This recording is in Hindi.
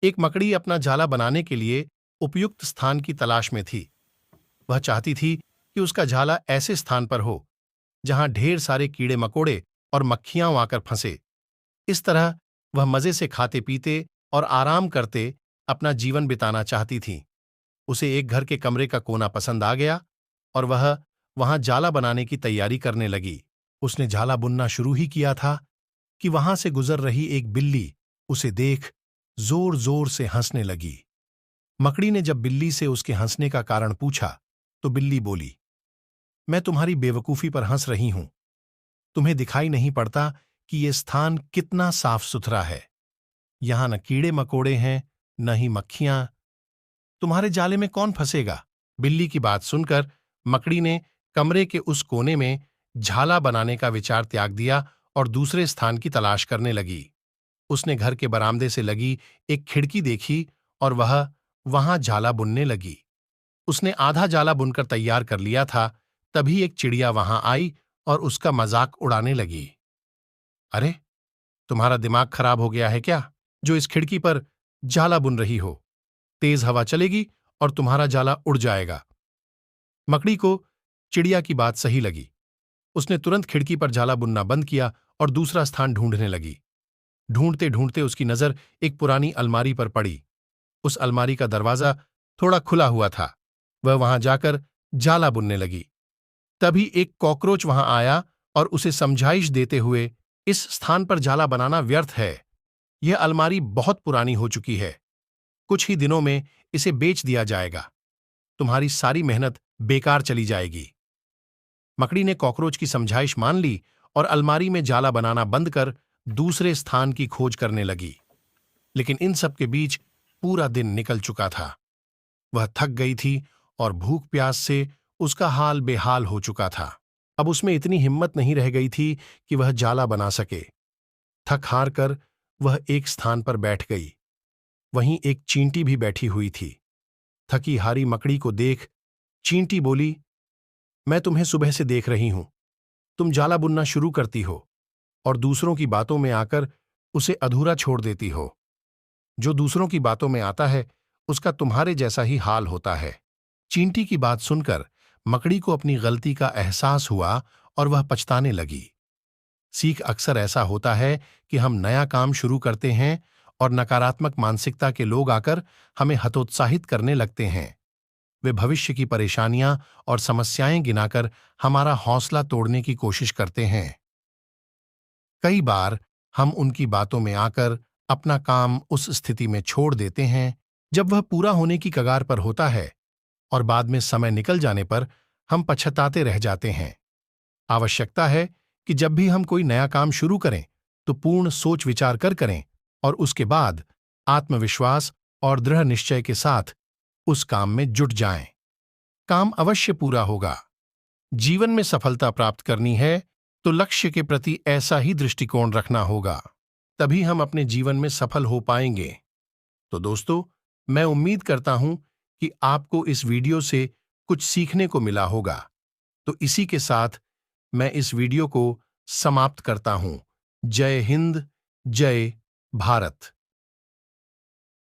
एक मकड़ी अपना जाला बनाने के लिए उपयुक्त स्थान की तलाश में थी। वह चाहती थी कि उसका जाला ऐसे स्थान पर हो जहां ढेर सारे कीड़े मकोड़े और मक्खियां आकर फंसे। इस तरह वह मजे से खाते पीते और आराम करते अपना जीवन बिताना चाहती थी। उसे एक घर के कमरे का कोना पसंद आ गया और वह वहां जाला बनाने की तैयारी करने लगी। उसने जाला बुनना शुरू ही किया था कि वहां से गुजर रही एक बिल्ली उसे देख जोर जोर से हंसने लगी। मकड़ी ने जब बिल्ली से उसके हंसने का कारण पूछा तो बिल्ली बोली, मैं तुम्हारी बेवकूफी पर हंस रही हूं। तुम्हें दिखाई नहीं पड़ता कि यह स्थान कितना साफ सुथरा है। यहां न कीड़े मकोड़े हैं, न ही मक्खियां। तुम्हारे जाले में कौन फंसेगा? बिल्ली की बात सुनकर मकड़ी ने कमरे के उस कोने में झाला बनाने का विचार त्याग दिया और दूसरे स्थान की तलाश करने लगी। उसने घर के बरामदे से लगी एक खिड़की देखी और वह वहां जाला बुनने लगी। उसने आधा जाला बुनकर तैयार कर लिया था, तभी एक चिड़िया वहां आई और उसका मजाक उड़ाने लगी। अरे, तुम्हारा दिमाग खराब हो गया है क्या, जो इस खिड़की पर जाला बुन रही हो? तेज हवा चलेगी और तुम्हारा जाला उड़ जाएगा। मकड़ी को चिड़िया की बात सही लगी। उसने तुरंत खिड़की पर जाला बुनना बंद किया और दूसरा स्थान ढूंढने लगी। ढूंढते ढूंढते उसकी नजर एक पुरानी अलमारी पर पड़ी। उस अलमारी का दरवाजा थोड़ा खुला हुआ था। वह वहां जाकर जाला बुनने लगी। तभी एक कॉकरोच वहां आया और उसे समझाइश देते हुए, इस स्थान पर जाला बनाना व्यर्थ है। यह अलमारी बहुत पुरानी हो चुकी है। कुछ ही दिनों में इसे बेच दिया जाएगा। तुम्हारी सारी मेहनत बेकार चली जाएगी। मकड़ी ने कॉकरोच की समझाइश मान ली और अलमारी में जाला बनाना बंद कर दूसरे स्थान की खोज करने लगी। लेकिन इन सब के बीच पूरा दिन निकल चुका था। वह थक गई थी और भूख प्यास से उसका हाल बेहाल हो चुका था। अब उसमें इतनी हिम्मत नहीं रह गई थी कि वह जाला बना सके। थक हार कर वह एक स्थान पर बैठ गई। वहीं एक चींटी भी बैठी हुई थी। थकी हारी मकड़ी को देख चींटी बोली, मैं तुम्हें सुबह से देख रही हूं। तुम जाला बुनना शुरू करती हो और दूसरों की बातों में आकर उसे अधूरा छोड़ देती हो। जो दूसरों की बातों में आता है उसका तुम्हारे जैसा ही हाल होता है। चींटी की बात सुनकर मकड़ी को अपनी गलती का एहसास हुआ और वह पछताने लगी। सीख अक्सर ऐसा होता है कि हम नया काम शुरू करते हैं और नकारात्मक मानसिकता के लोग आकर हमें हतोत्साहित करने लगते हैं। वे भविष्य की परेशानियां और समस्याएं गिनाकर हमारा हौसला तोड़ने की कोशिश करते हैं। कई बार हम उनकी बातों में आकर अपना काम उस स्थिति में छोड़ देते हैं जब वह पूरा होने की कगार पर होता है और बाद में समय निकल जाने पर हम पछताते रह जाते हैं। आवश्यकता है कि जब भी हम कोई नया काम शुरू करें तो पूर्ण सोच विचार कर करें और उसके बाद आत्मविश्वास और दृढ़ निश्चय के साथ उस काम में जुट जाएं। काम अवश्य पूरा होगा। जीवन में सफलता प्राप्त करनी है तो लक्ष्य के प्रति ऐसा ही दृष्टिकोण रखना होगा। तभी हम अपने जीवन में सफल हो पाएंगे। तो दोस्तों, मैं उम्मीद करता हूं कि आपको इस वीडियो से कुछ सीखने को मिला होगा। तो इसी के साथ मैं इस वीडियो को समाप्त करता हूं। जय हिंद, जय भारत।